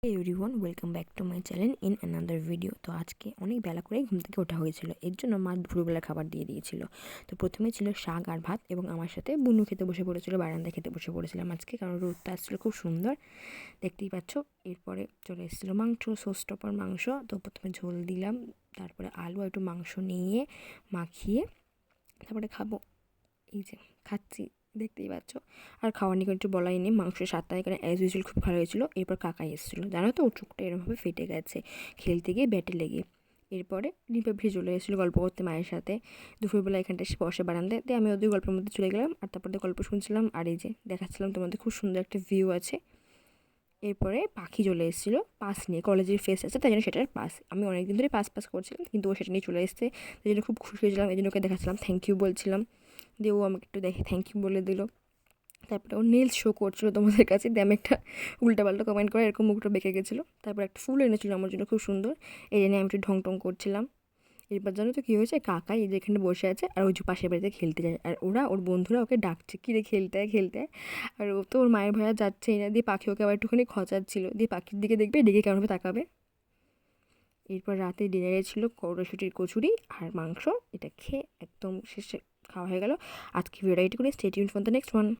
Hey everyone, welcome back to my channel in another video. তো আজকে অনেক বেলা করে ঘুম থেকে ওঠা হয়েছিল, এর জন্য মা দুপুরবেলা খাবার দিয়ে দিয়েছিল। তো প্রথমে ছিল শাক আর ভাত, এবং আমার সাথে বুনু খেতে বসে পড়েছিল, বারান্দায় খেতে বসে পড়েছিলাম আজকে, কারণ রোদটা আসছিলো খুব সুন্দর, দেখতেই পাচ্ছ। এরপরে চলে এসেছিলো মাংস, সোস টপার মাংস। তো প্রথমে ঝোল দিলাম, তারপরে আলু আর একটু মাংস নিয়ে মাখিয়ে তারপরে খাবো। এই যে খাচ্ছি, দেখতেই পাচ্ছ। আর খাওয়ার নিয়ে একটু বলাই নেই, মাংসের স্বাদটা এখানে অ্যাজ ইউজুয়াল খুব ভালো হয়েছিলো। এরপর কাকাই এসেছিলো, জানো তো ওর চোখটা এরমভাবে ফেটে গেছে খেলতে গিয়ে ব্যাটে লেগে। এরপরে ডিম্পা ভেসে চলে এসেছিলো গল্প করতে মায়ের সাথে। দুপুরবেলা এখানটা এসে বসে বারান্দায়, দিয়ে আমি ওদের গল্পের মধ্যে চলে গেলাম, আর তারপরে গল্প শুনছিলাম। আর এই যে দেখাচ্ছিলাম তোমাদের খুব সুন্দর একটা ভিউ আছে। এরপরে পাখি চলে এসেছিলো পাস নিয়ে, কলেজের ফেস্ট আছে তাই জন্য সেটার পাস। আমি অনেকদিন ধরে পাস করছিলাম, কিন্তু ও সেটা নিয়ে চলে এসেছে, তাই জন্য খুব খুশি হয়েছিলাম। এই জন্য ওকে দেখাচ্ছিলাম, থ্যাংক ইউ বলছিলাম, দিয়ে ও আমাকে একটু দেখে থ্যাংক ইউ বলে দিল। তারপরে ও নেলস শো করছিলো তোমাদের কাছে, দিয়ে আমি একটা উল্টাপাল্টা কমেন্ট করে এরকম মুখটা বেঁকে গেছিলো। তারপর একটা ফুল এনেছিলো আমার জন্য খুব সুন্দর, এই জন্য আমি একটু ঢং টং করছিলাম। এরপর জানো তো কী হয়েছে, কাকাই এই যে এখানে বসে আছে, আর ওই যে পাশের বাড়িতে খেলতে যায়, আর ওর বন্ধুরা ওকে ডাকছে কিরে খেলতে। আর ও তো ওর মায়ের ভয়া যাচ্ছেই না, দিয়ে পাখি ওকে আবার একটুখানি খচাচ্ছিল, দিয়ে পাখির দিকে দেখবে, ডেকে কেমনভাবে তাকাবে। এরপর রাতে ডিনারে ছিল কড়াইশুঁটির কচুরি আর মাংস, এটা খেয়ে একদম শেষে খাওয়া হয়ে গেল। আজকে ভিডিওটা এটুকুনি, stay tuned for the next one.